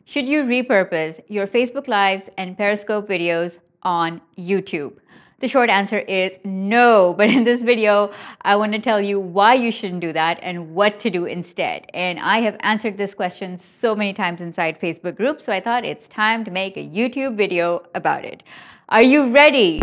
Should you repurpose your Facebook Lives and Periscope videos on YouTube? The short answer is no, but in this video, I want to tell you why you shouldn't do that and what to do instead. And I have answered this question so many times inside Facebook groups, so I thought it's time to make a YouTube video about it. Are you ready?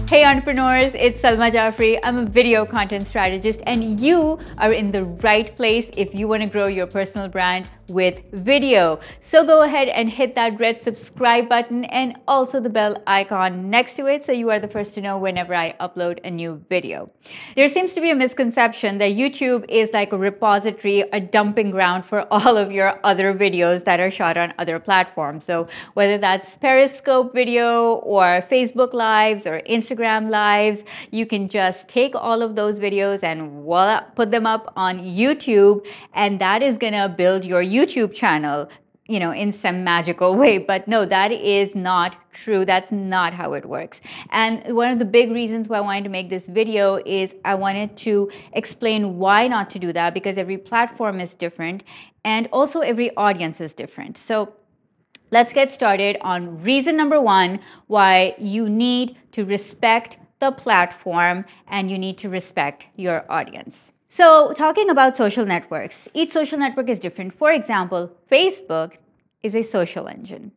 Hey entrepreneurs, it's Salma Jafri. I'm a video content strategist and you are in the right place if you want to grow your personal brand with video. So go ahead and hit that red subscribe button and also the bell icon next to it so you are the first to know whenever I upload a new video. There seems to be a misconception that YouTube is like a repository, a dumping ground for all of your other videos that are shot on other platforms. So whether that's Periscope video or Facebook Lives or Instagram Lives, you can just take all of those videos and voila, put them up on YouTube, and that is gonna build your YouTube channel, you know, in some magical way. But no, that is not true. That's not how it works. And one of the big reasons why I wanted to make this video is I wanted to explain why not to do that, because every platform is different and also every audience is different. So let's get started on reason number one why you need to respect the platform and you need to respect your audience. So talking about social networks, each social network is different. For example, Facebook is a social engine.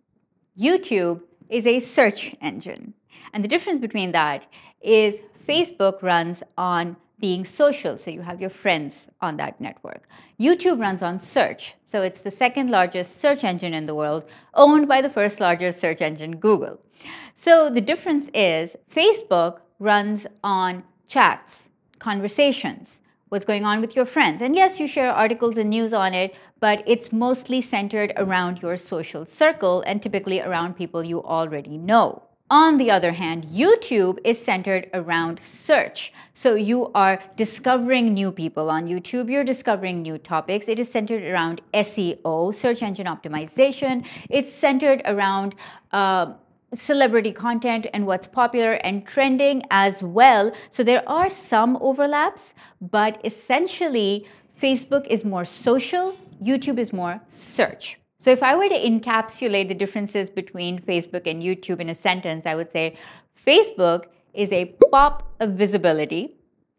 YouTube is a search engine. And the difference between that is Facebook runs on being social, so you have your friends on that network. YouTube runs on search, so it's the second largest search engine in the world, owned by the first largest search engine, Google. So the difference is Facebook runs on chats, conversations, what's going on with your friends. And yes, you share articles and news on it, but it's mostly centered around your social circle and typically around people you already know. On the other hand, YouTube is centered around search. So you are discovering new people on YouTube, you're discovering new topics. It is centered around SEO, search engine optimization. It's centered around celebrity content and what's popular and trending as well. So there are some overlaps, but essentially Facebook is more social, YouTube is more search. So if I were to encapsulate the differences between Facebook and YouTube in a sentence, I would say Facebook is a pop of visibility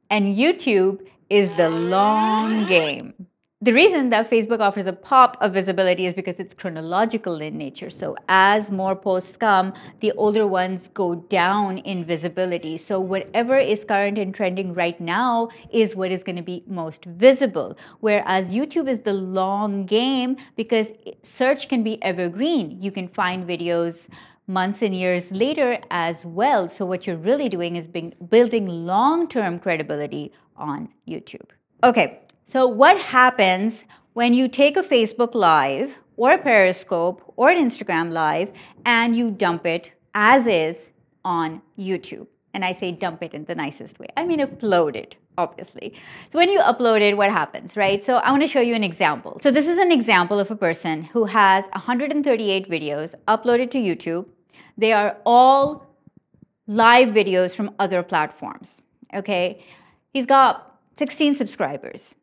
and YouTube is the long game. The reason that Facebook offers a pop of visibility is because it's chronological in nature. So as more posts come, the older ones go down in visibility. So whatever is current and trending right now is what is going to be most visible. Whereas YouTube is the long game because search can be evergreen. You can find videos months and years later as well. So what you're really doing is building long-term credibility on YouTube. Okay. So what happens when you take a Facebook Live or a Periscope or an Instagram Live and you dump it as is on YouTube? And I say dump it in the nicest way. I mean upload it, obviously. So when you upload it, what happens, right? So I want to show you an example. So this is an example of a person who has 138 videos uploaded to YouTube. They are all live videos from other platforms, okay? He's got 16 subscribers.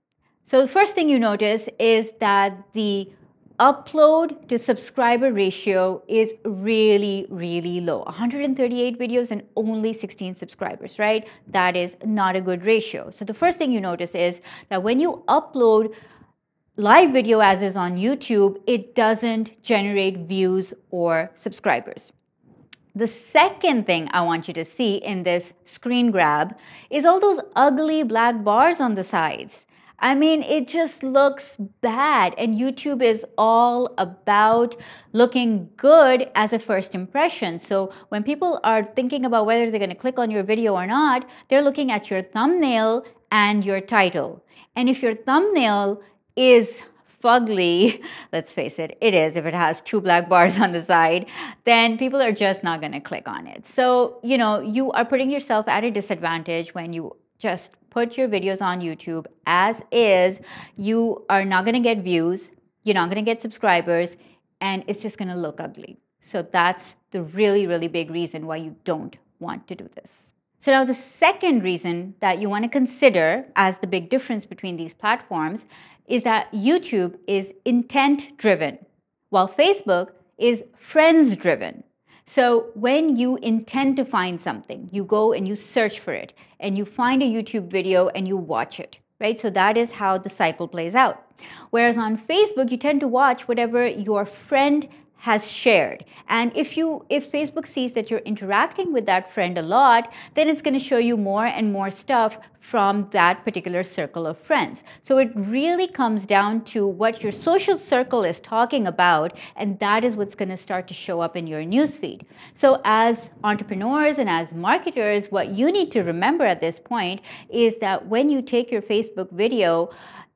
So the first thing you notice is that the upload to subscriber ratio is really, really low. 138 videos and only 16 subscribers, right? That is not a good ratio. So the first thing you notice is that when you upload live video as is on YouTube, it doesn't generate views or subscribers. The second thing I want you to see in this screen grab is all those ugly black bars on the sides. I mean, it just looks bad, and YouTube is all about looking good as a first impression. So when people are thinking about whether they're going to click on your video or not, they're looking at your thumbnail and your title. And if your thumbnail is fugly, let's face it, it is. If it has two black bars on the side, then people are just not going to click on it. So, you know, you are putting yourself at a disadvantage when you just put your videos on YouTube as is. You are not going to get views, you're not going to get subscribers, and it's just going to look ugly. So that's the really, really big reason why you don't want to do this. So now the second reason that you want to consider as the big difference between these platforms is that YouTube is intent-driven, while Facebook is friends-driven. So when you intend to find something, you go and you search for it, and you find a YouTube video and you watch it, right? So that is how the cycle plays out. Whereas on Facebook, you tend to watch whatever your friend has shared. And if Facebook sees that you're interacting with that friend a lot, then it's going to show you more and more stuff from that particular circle of friends. So it really comes down to what your social circle is talking about, and that is what's going to start to show up in your newsfeed. So as entrepreneurs and as marketers, what you need to remember at this point is that when you take your Facebook video,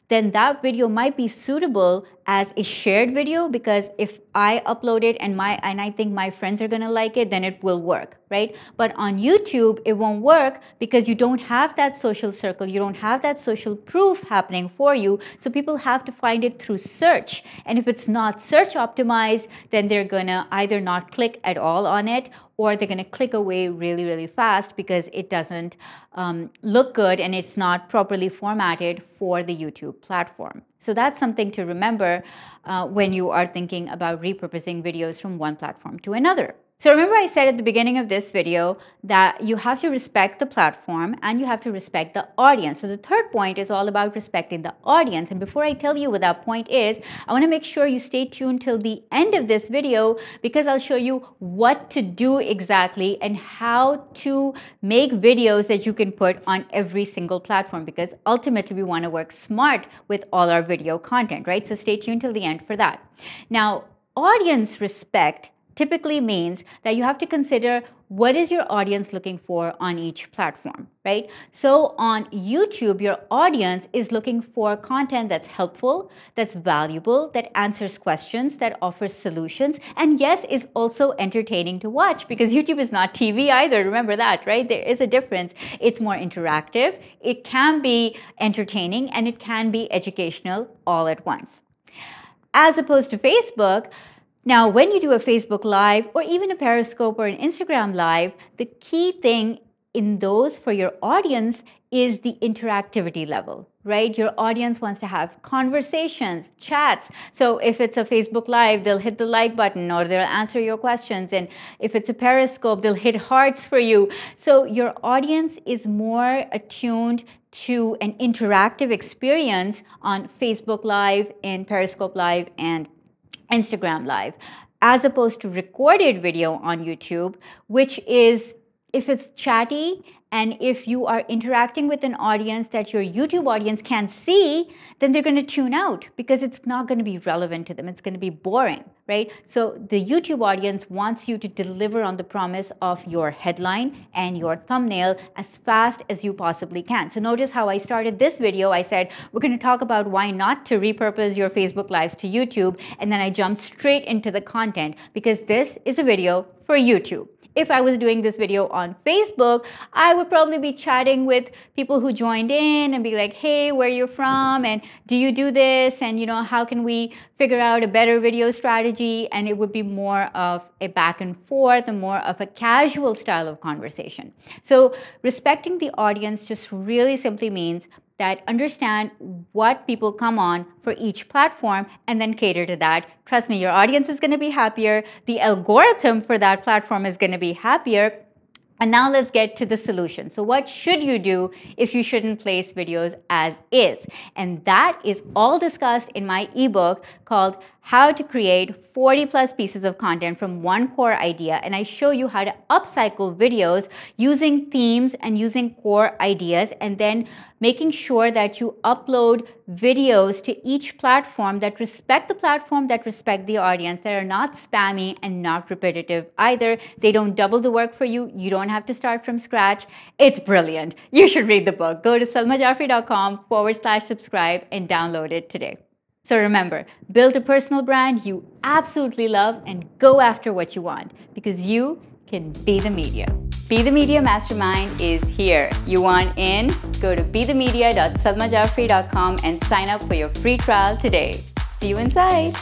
then that video might be suitable as a shared video, because if I upload it and I think my friends are gonna like it, then it will work, right? But on YouTube, it won't work because you don't have that social circle, you don't have that social proof happening for you, so people have to find it through search. And if it's not search optimized, then they're gonna either not click at all on it, or they're gonna click away really, really fast because it doesn't look good and it's not properly formatted for the YouTube platform. So that's something to remember when you are thinking about repurposing videos from one platform to another. So remember I said at the beginning of this video that you have to respect the platform and you have to respect the audience. So the third point is all about respecting the audience. And before I tell you what that point is, I want to make sure you stay tuned till the end of this video, because I'll show you what to do exactly and how to make videos that you can put on every single platform, because ultimately we want to work smart with all our video content, right? So stay tuned till the end for that. Now, audience respect typically means that you have to consider what is your audience looking for on each platform, right? So on YouTube, your audience is looking for content that's helpful, that's valuable, that answers questions, that offers solutions, and yes, is also entertaining to watch, because YouTube is not TV either. Remember that, right? There is a difference. It's more interactive, it can be entertaining, and it can be educational all at once. As opposed to Facebook, now, when you do a Facebook Live or even a Periscope or an Instagram Live, the key thing in those for your audience is the interactivity level, right? Your audience wants to have conversations, chats. So if it's a Facebook Live, they'll hit the like button or they'll answer your questions. And if it's a Periscope, they'll hit hearts for you. So your audience is more attuned to an interactive experience on Facebook Live and Periscope Live and Instagram Live, as opposed to recorded video on YouTube, which is, if it's chatty and if you are interacting with an audience that your YouTube audience can't see, then they're going to tune out because it's not going to be relevant to them. It's going to be boring, right? So the YouTube audience wants you to deliver on the promise of your headline and your thumbnail as fast as you possibly can. So notice how I started this video. I said, we're going to talk about why not to repurpose your Facebook Lives to YouTube. And then I jumped straight into the content because this is a video for YouTube. If I was doing this video on Facebook, I would probably be chatting with people who joined in and be like, hey, where are you from? And do you do this? And, you know, how can we figure out a better video strategy? And it would be more of a back and forth and more of a casual style of conversation. So respecting the audience just really simply means that understand what people come on for each platform and then cater to that. Trust me, your audience is going to be happier. The algorithm for that platform is going to be happier. And now let's get to the solution. So what should you do if you shouldn't place videos as is? And that is all discussed in my ebook called How to Create 40 plus pieces of content from one core idea. And I show you how to upcycle videos using themes and using core ideas, and then making sure that you upload videos to each platform that respect the platform, that respect the audience, that are not spammy and not repetitive either. They don't double the work for you. You don't have to start from scratch. It's brilliant. You should read the book. Go to salmajafri.com/subscribe and download it today. So remember, build a personal brand you absolutely love and go after what you want, because you can be the media. Be the Media Mastermind is here. You want in? Go to bethemedia.salmajafri.com and sign up for your free trial today. See you inside.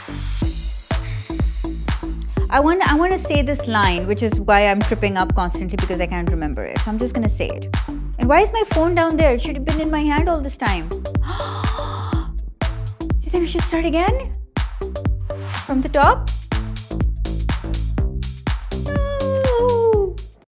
I want to say this line, which is why I'm tripping up constantly because I can't remember it. So I'm just going to say it. And why is my phone down there? It should have been in my hand all this time. Do you think I should start again? From the top?